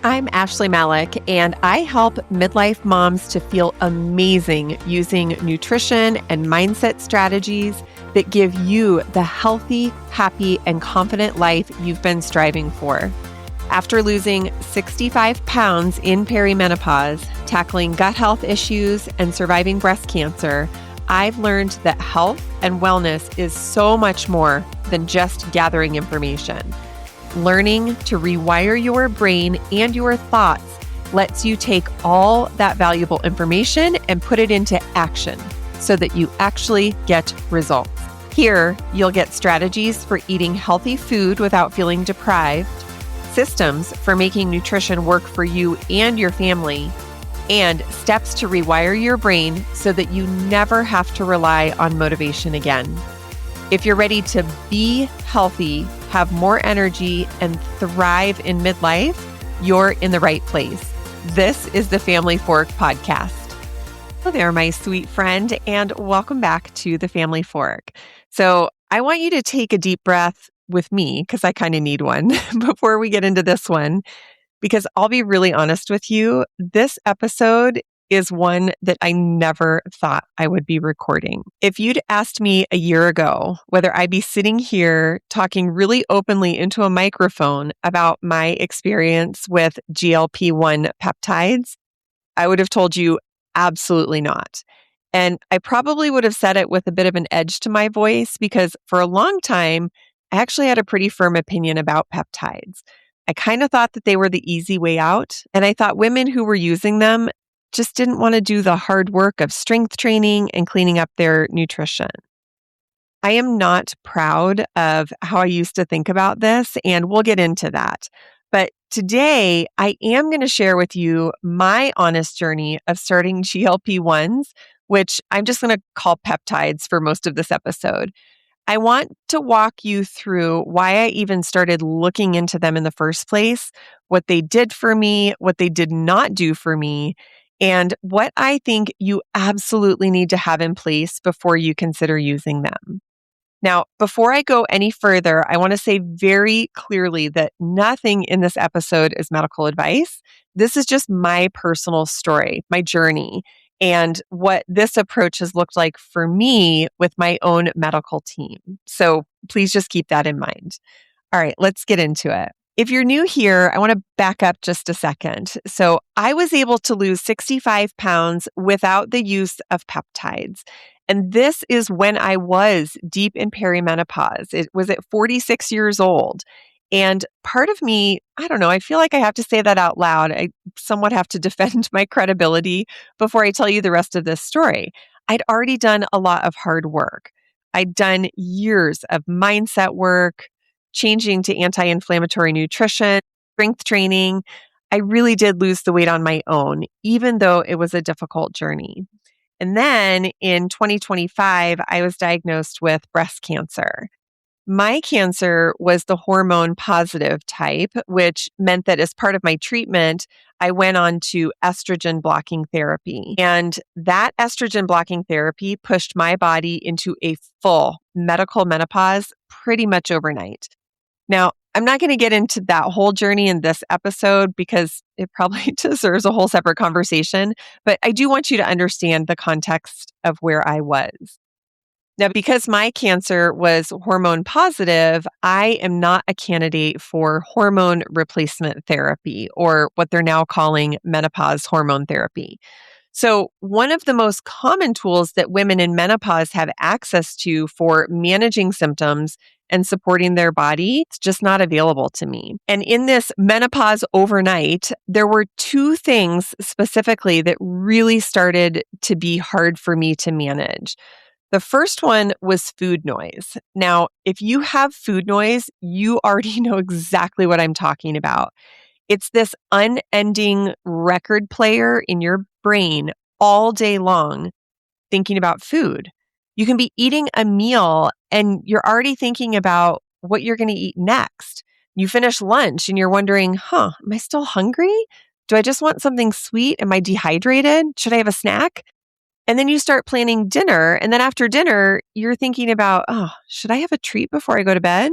I'm Ashley Malik, and I help midlife moms to feel amazing using nutrition and mindset strategies that give you the healthy, happy, and confident life you've been striving for. After losing 65 pounds in perimenopause, tackling gut health issues, and surviving breast cancer, I've learned that health and wellness is so much more than just gathering information. Learning to rewire your brain and your thoughts lets you take all that valuable information and put it into action so that you actually get results. Here, you'll get strategies for eating healthy food without feeling deprived, systems for making nutrition work for you and your family, and steps to rewire your brain so that you never have to rely on motivation again. If you're ready to be healthy, have more energy, and thrive in midlife, you're in the right place. This is the Family Fork Podcast. Hello there, my sweet friend, and welcome back to the Family Fork. So I want you to take a deep breath with me, because I kind of need one, before we get into this one, because I'll be really honest with you, this episode is one that I never thought I would be recording. If you'd asked me a year ago whether I'd be sitting here talking really openly into a microphone about my experience with GLP-1 peptides, I would have told you absolutely not. And I probably would have said it with a bit of an edge to my voice because for a long time, I actually had a pretty firm opinion about peptides. I kind of thought that they were the easy way out, and I thought women who were using them just didn't want to do the hard work of strength training and cleaning up their nutrition. I am not proud of how I used to think about this, and we'll get into that. But today, I am going to share with you my honest journey of starting GLP-1s, which I'm just going to call peptides for most of this episode. I want to walk you through why I even started looking into them in the first place, what they did for me, what they did not do for me, and what I think you absolutely need to have in place before you consider using them. Now, before I go any further, I want to say very clearly that nothing in this episode is medical advice. This is just my personal story, my journey, and what this approach has looked like for me with my own medical team. So please just keep that in mind. All right, let's get into it. If you're new here, I want to back up just a second. So I was able to lose 65 pounds without the use of peptides. And this is when I was deep in perimenopause. It was at 46 years old. And part of me, I don't know, I feel like I have to say that out loud. I somewhat have to defend my credibility before I tell you the rest of this story. I'd already done a lot of hard work. I'd done years of mindset work, changing to anti-inflammatory nutrition, strength training. I really did lose the weight on my own, even though it was a difficult journey. And then in 2025, I was diagnosed with breast cancer. My cancer was the hormone positive type, which meant that as part of my treatment, I went on to estrogen blocking therapy. And that estrogen blocking therapy pushed my body into a full medical menopause pretty much overnight. Now, I'm not going to get into that whole journey in this episode because it probably deserves a whole separate conversation, but I do want you to understand the context of where I was. Now, because my cancer was hormone positive, I am not a candidate for hormone replacement therapy, or what they're now calling menopause hormone therapy. So one of the most common tools that women in menopause have access to for managing symptoms and supporting their body, it's just not available to me. And in this menopause overnight, there were two things specifically that really started to be hard for me to manage. The first one was food noise. Now, if you have food noise, you already know exactly what I'm talking about. It's this unending record player in your brain all day long thinking about food. You can be eating a meal and you're already thinking about what you're going to eat next. You finish lunch and you're wondering, am I still hungry? Do I just want something sweet? Am I dehydrated? Should I have a snack? And then you start planning dinner. And then after dinner, you're thinking about, should I have a treat before I go to bed?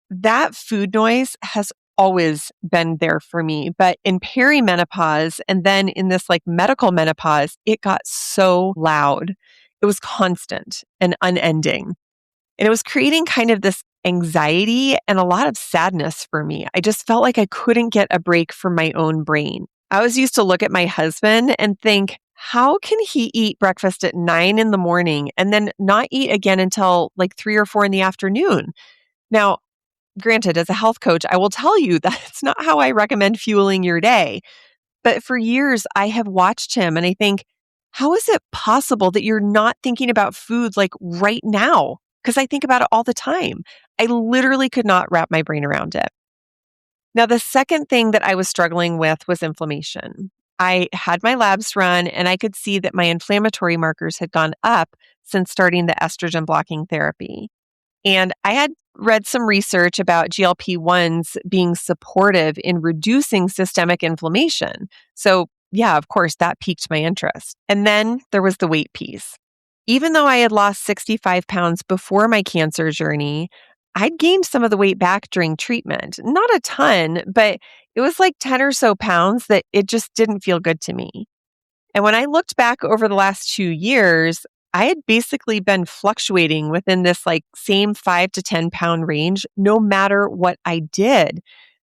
That food noise has always been there for me. But in perimenopause and then in this like medical menopause, it got so loud. It was constant and unending. And it was creating kind of this anxiety and a lot of sadness for me. I just felt like I couldn't get a break from my own brain. I always used to look at my husband and think, how can he eat breakfast at 9 in the morning and then not eat again until like 3 or 4 in the afternoon? Now, granted, as a health coach, I will tell you that's not how I recommend fueling your day. But for years, I have watched him and I think, how is it possible that you're not thinking about food like right now? Because I think about it all the time. I literally could not wrap my brain around it. Now, the second thing that I was struggling with was inflammation. I had my labs run and I could see that my inflammatory markers had gone up since starting the estrogen blocking therapy. And I had read some research about GLP-1s being supportive in reducing systemic inflammation. So, yeah, of course, that piqued my interest. And then there was the weight piece. Even though I had lost 65 pounds before my cancer journey, I'd gained some of the weight back during treatment. Not a ton, but it was like 10 or so pounds that it just didn't feel good to me. And when I looked back over the last 2 years, I had basically been fluctuating within this like same 5 to 10 pound range, no matter what I did.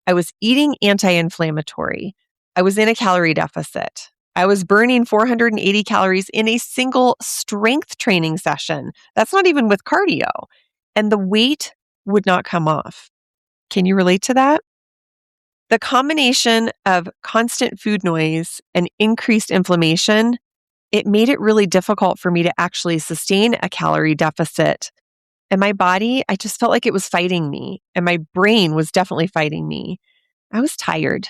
I was eating anti-inflammatory. I was in a calorie deficit. I was burning 480 calories in a single strength training session. That's not even with cardio. And the weight would not come off. Can you relate to that? The combination of constant food noise and increased inflammation, it made it really difficult for me to actually sustain a calorie deficit. And my body, I just felt like it was fighting me. And my brain was definitely fighting me. I was tired.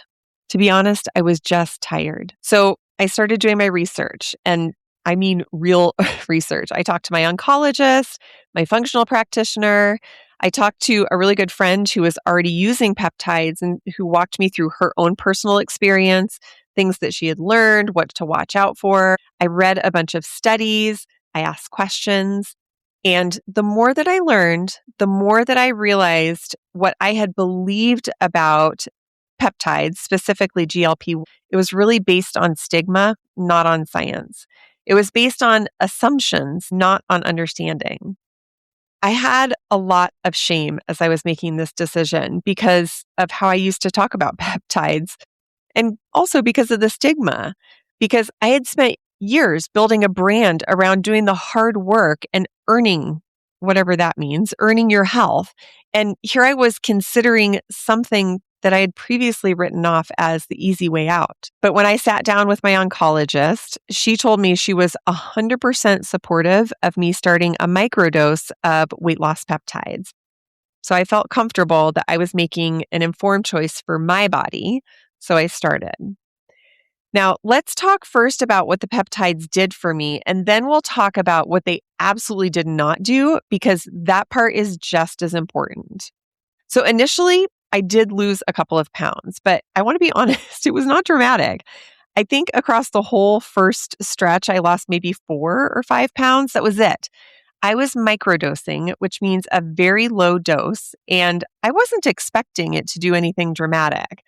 To be honest, I was just tired. So I started doing my research, and I mean real research. I talked to my oncologist, my functional practitioner. I talked to a really good friend who was already using peptides and who walked me through her own personal experience, things that she had learned, what to watch out for. I read a bunch of studies. I asked questions. And the more that I learned, the more that I realized what I had believed about peptides, specifically GLP, it was really based on stigma, not on science. It was based on assumptions, not on understanding. I had a lot of shame as I was making this decision because of how I used to talk about peptides and also because of the stigma, because I had spent years building a brand around doing the hard work and earning whatever that means, earning your health. And here I was considering something that I had previously written off as the easy way out. But when I sat down with my oncologist, she told me she was 100% supportive of me starting a microdose of weight loss peptides. So I felt comfortable that I was making an informed choice for my body. So I started. Now, let's talk first about what the peptides did for me, and then we'll talk about what they absolutely did not do, because that part is just as important. So initially, I did lose a couple of pounds, but I want to be honest, it was not dramatic. I think across the whole first stretch, I lost maybe 4 or 5 pounds. That was it. I was microdosing, which means a very low dose, and I wasn't expecting it to do anything dramatic.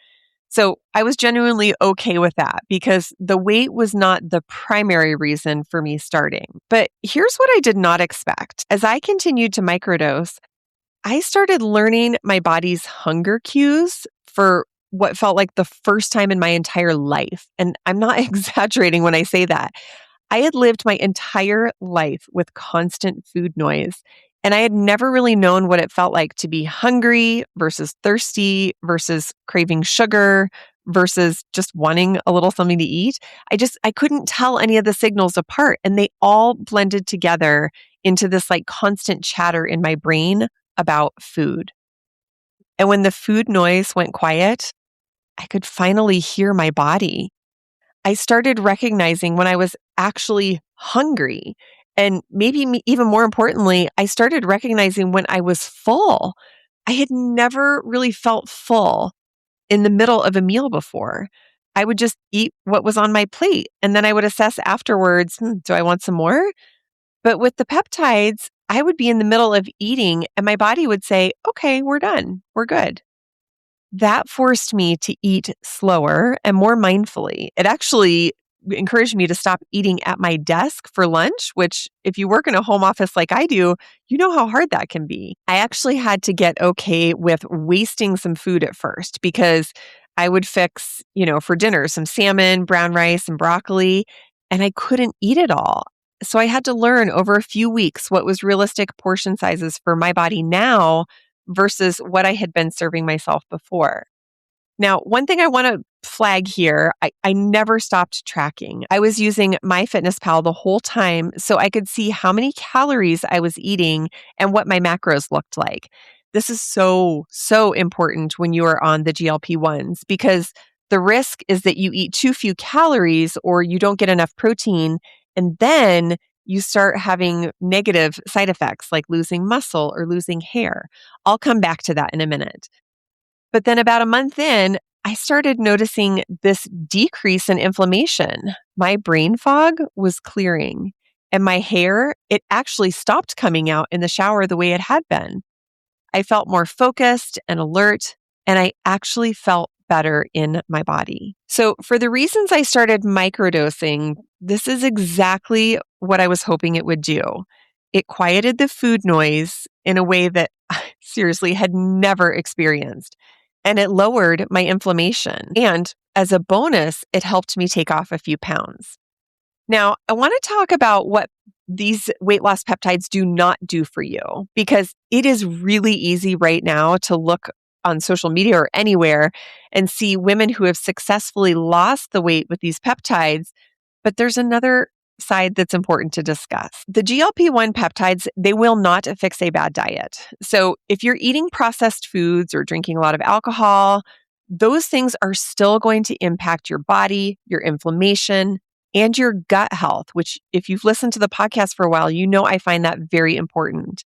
So I was genuinely okay with that because the weight was not the primary reason for me starting. But here's what I did not expect. As I continued to microdose, I started learning my body's hunger cues for what felt like the first time in my entire life. And I'm not exaggerating when I say that. I had lived my entire life with constant food noise, and I had never really known what it felt like to be hungry versus thirsty versus craving sugar versus just wanting a little something to eat. I couldn't tell any of the signals apart, and they all blended together into this like constant chatter in my brain about food. And when the food noise went quiet, I could finally hear my body. I started recognizing when I was actually hungry. And maybe even more importantly, I started recognizing when I was full. I had never really felt full in the middle of a meal before. I would just eat what was on my plate. And then I would assess afterwards, do I want some more? But with the peptides, I would be in the middle of eating and my body would say, okay, we're done. We're good. that forced me to eat slower and more mindfully. It actually encouraged me to stop eating at my desk for lunch, which, if you work in a home office like I do, you know how hard that can be. I actually had to get okay with wasting some food at first because I would fix, for dinner, some salmon, brown rice, and broccoli, and I couldn't eat it all. So I had to learn over a few weeks what was realistic portion sizes for my body now versus what I had been serving myself before. Now, one thing I want to flag here, I never stopped tracking. I was using MyFitnessPal the whole time so I could see how many calories I was eating and what my macros looked like. This is so, so important when you are on the GLP-1s because the risk is that you eat too few calories or you don't get enough protein, and then you start having negative side effects like losing muscle or losing hair. I'll come back to that in a minute. But then about a month in, I started noticing this decrease in inflammation. My brain fog was clearing, and my hair, it actually stopped coming out in the shower the way it had been. I felt more focused and alert, and I actually felt better in my body. So, for the reasons I started microdosing, this is exactly what I was hoping it would do. It quieted the food noise in a way that I seriously had never experienced. And it lowered my inflammation. And as a bonus, it helped me take off a few pounds. Now, I want to talk about what these weight loss peptides do not do for you, because it is really easy right now to look on social media or anywhere and see women who have successfully lost the weight with these peptides. But there's another side that's important to discuss. The GLP-1 peptides, they will not fix a bad diet. So if you're eating processed foods or drinking a lot of alcohol, those things are still going to impact your body, your inflammation, and your gut health, which, if you've listened to the podcast for a while, you know I find that very important.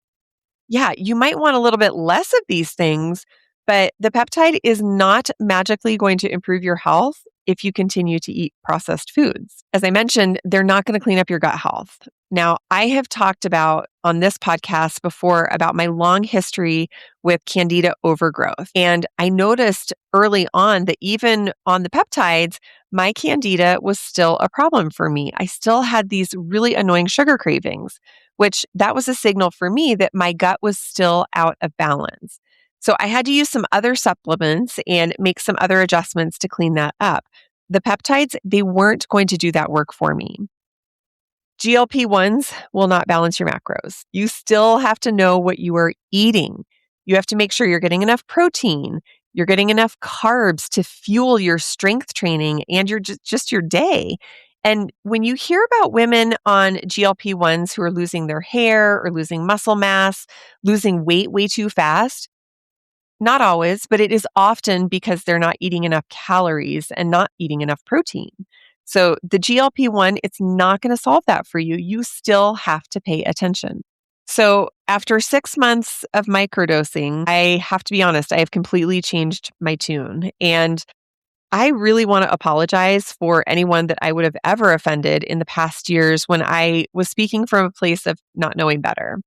Yeah, you might want a little bit less of these things, but the peptide is not magically going to improve your health if you continue to eat processed foods. As I mentioned, they're not going to clean up your gut health. Now, I have talked about on this podcast before about my long history with candida overgrowth. And I noticed early on that even on the peptides, my candida was still a problem for me. I still had these really annoying sugar cravings, which that was a signal for me that my gut was still out of balance. So I had to use some other supplements and make some other adjustments to clean that up. The peptides, they weren't going to do that work for me. GLP-1s will not balance your macros. You still have to know what you are eating. You have to make sure you're getting enough protein, you're getting enough carbs to fuel your strength training and your just your day. And when you hear about women on GLP-1s who are losing their hair or losing muscle mass, losing weight way too fast, not always, but it is often because they're not eating enough calories and not eating enough protein. So the GLP-1, it's not going to solve that for you. You still have to pay attention. So after 6 months of microdosing, I have to be honest, I have completely changed my tune. And I really want to apologize for anyone that I would have ever offended in the past years when I was speaking from a place of not knowing better.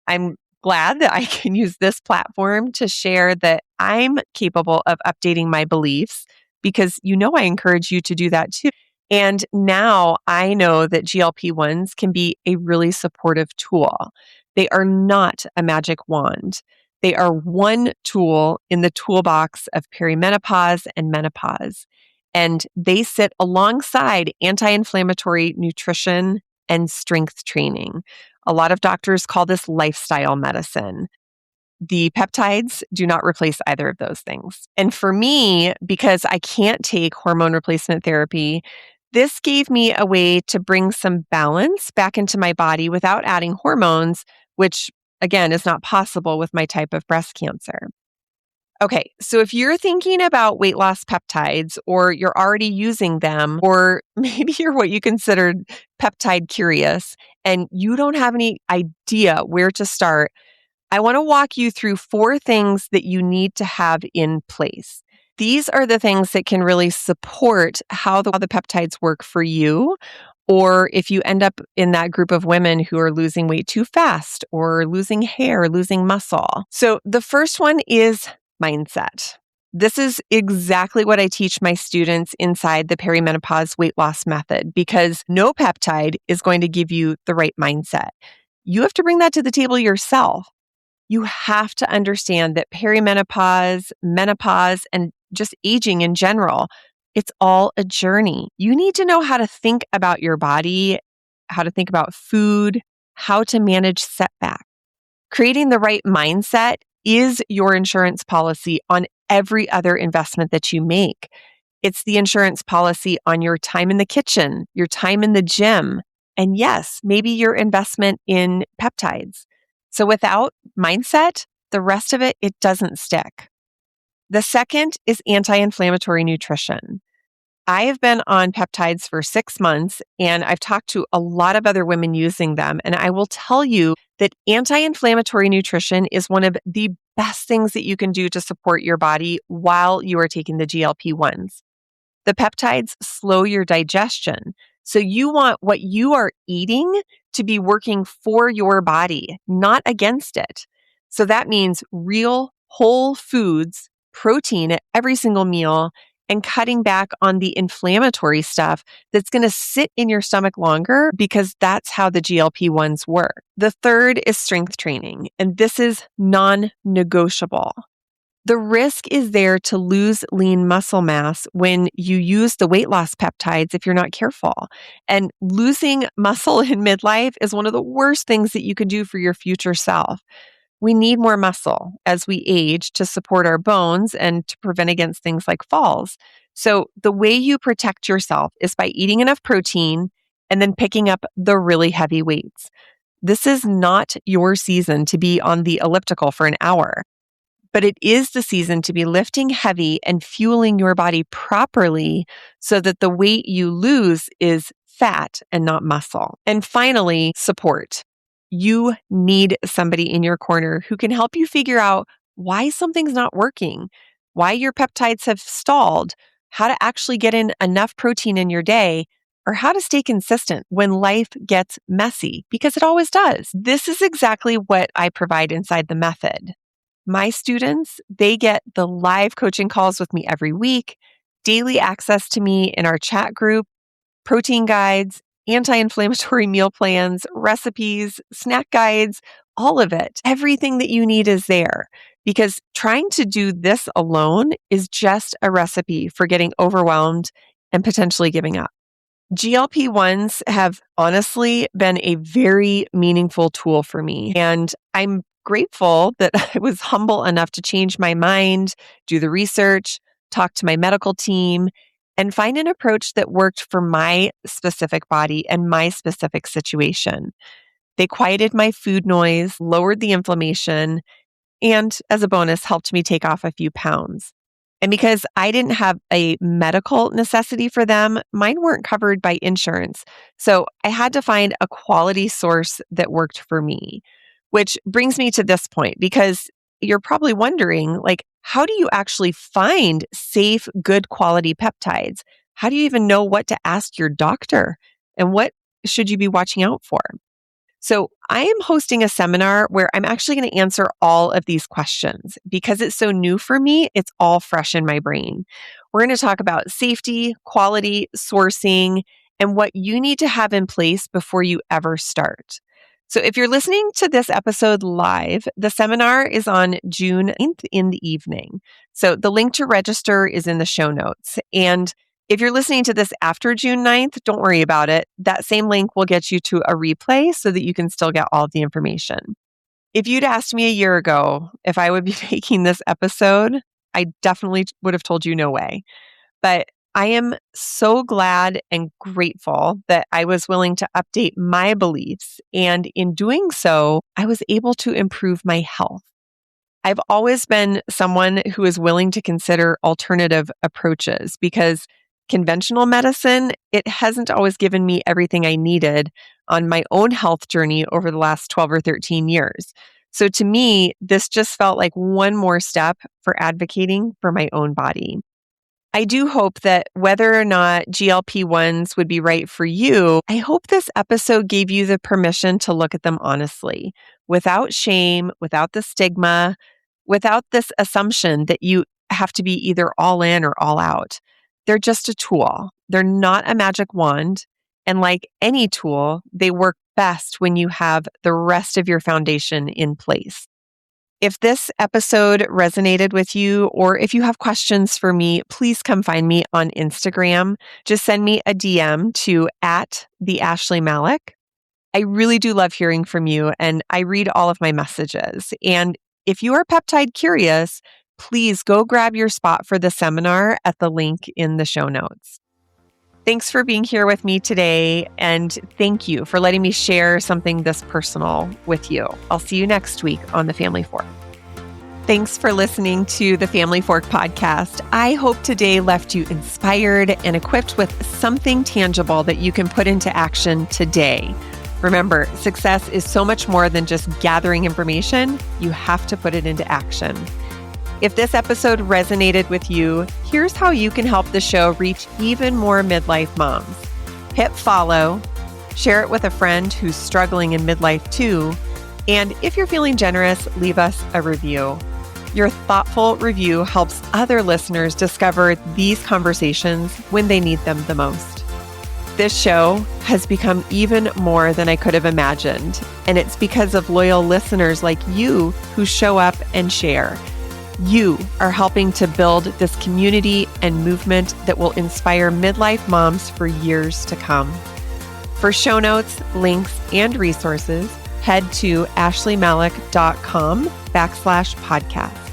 I'm glad that I can use this platform to share that I'm capable of updating my beliefs, because I encourage you to do that too. And now I know that GLP-1s can be a really supportive tool. They are not a magic wand. They are one tool in the toolbox of perimenopause and menopause. And they sit alongside anti-inflammatory nutrition and strength training. A lot of doctors call this lifestyle medicine. The peptides do not replace either of those things. And for me, because I can't take hormone replacement therapy, this gave me a way to bring some balance back into my body without adding hormones, which again is not possible with my type of breast cancer. Okay, so if you're thinking about weight loss peptides, or you're already using them, or maybe you're what you considered peptide curious and you don't have any idea where to start, I want to walk you through 4 things that you need to have in place. These are the things that can really support how the peptides work for you, or if you end up in that group of women who are losing weight too fast or losing hair, losing muscle. So the first one is mindset. This is exactly what I teach my students inside the perimenopause weight loss method, because no peptide is going to give you the right mindset. You have to bring that to the table yourself. You have to understand that perimenopause, menopause, and just aging in general, it's all a journey. You need to know how to think about your body, how to think about food, how to manage setbacks. Creating the right mindset is your insurance policy on every other investment that you make. It's the insurance policy on your time in the kitchen, your time in the gym, and yes, maybe your investment in peptides. So without mindset, the rest of it doesn't stick. The second is anti-inflammatory nutrition. I have been on peptides for 6 months, and I've talked to a lot of other women using them. And I will tell you that anti-inflammatory nutrition is one of the best things that you can do to support your body while you are taking the GLP-1s. The peptides slow your digestion. So you want what you are eating to be working for your body, not against it. So that means real whole foods, protein at every single meal, and cutting back on the inflammatory stuff that's going to sit in your stomach longer, because that's how the GLP-1s work. The third is strength training, and this is non-negotiable. The risk is there to lose lean muscle mass when you use the weight loss peptides if you're not careful. And losing muscle in midlife is one of the worst things that you can do for your future self. We need more muscle as we age to support our bones and to prevent against things like falls. So the way you protect yourself is by eating enough protein and then picking up the really heavy weights. This is not your season to be on the elliptical for an hour, but it is the season to be lifting heavy and fueling your body properly so that the weight you lose is fat and not muscle. And finally, support. You need somebody in your corner who can help you figure out why something's not working, why your peptides have stalled, how to actually get in enough protein in your day, or how to stay consistent when life gets messy, because it always does. This is exactly what I provide inside the method. My students, they get the live coaching calls with me every week, daily access to me in our chat group, protein guides, anti-inflammatory meal plans, recipes, snack guides, all of it. Everything that you need is there, because trying to do this alone is just a recipe for getting overwhelmed and potentially giving up. GLP-1s have honestly been a very meaningful tool for me, and I'm grateful that I was humble enough to change my mind, do the research, talk to my medical team, and find an approach that worked for my specific body and my specific situation. They quieted my food noise, lowered the inflammation, and as a bonus, helped me take off a few pounds. And because I didn't have a medical necessity for them, mine weren't covered by insurance. So I had to find a quality source that worked for me, which brings me to this point, because you're probably wondering, like, how do you actually find safe, good quality peptides? How do you even know what to ask your doctor? And what should you be watching out for? So I am hosting a seminar where I'm actually going to answer all of these questions. Because it's so new for me, it's all fresh in my brain. We're going to talk about safety, quality, sourcing, and what you need to have in place before you ever start. So if you're listening to this episode live, the seminar is on June 9th in the evening. So the link to register is in the show notes. And if you're listening to this after June 9th, don't worry about it. That same link will get you to a replay so that you can still get all of the information. If you'd asked me a year ago if I would be making this episode, I definitely would have told you no way. But I am so glad and grateful that I was willing to update my beliefs. And in doing so, I was able to improve my health. I've always been someone who is willing to consider alternative approaches, because conventional medicine, it hasn't always given me everything I needed on my own health journey over the last 12 or 13 years. So to me, this just felt like one more step for advocating for my own body. I do hope that whether or not GLP-1s would be right for you, I hope this episode gave you the permission to look at them honestly, without shame, without the stigma, without this assumption that you have to be either all in or all out. They're just a tool. They're not a magic wand. And like any tool, they work best when you have the rest of your foundation in place. If this episode resonated with you, or if you have questions for me, please come find me on Instagram. Just send me a DM to @theAshleyMalek. I really do love hearing from you, and I read all of my messages. And if you are peptide curious, please go grab your spot for the seminar at the link in the show notes. Thanks for being here with me today, and thank you for letting me share something this personal with you. I'll see you next week on The Family Fork. Thanks for listening to the Family Fork podcast. I hope today left you inspired and equipped with something tangible that you can put into action today. Remember, success is so much more than just gathering information. You have to put it into action. If this episode resonated with you, here's how you can help the show reach even more midlife moms. Hit follow, share it with a friend who's struggling in midlife too, and if you're feeling generous, leave us a review. Your thoughtful review helps other listeners discover these conversations when they need them the most. This show has become even more than I could have imagined, and it's because of loyal listeners like you who show up and share. You are helping to build this community and movement that will inspire midlife moms for years to come. For show notes, links, and resources, head to ashleymalek.com/podcast.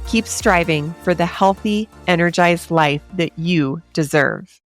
Keep striving for the healthy, energized life that you deserve.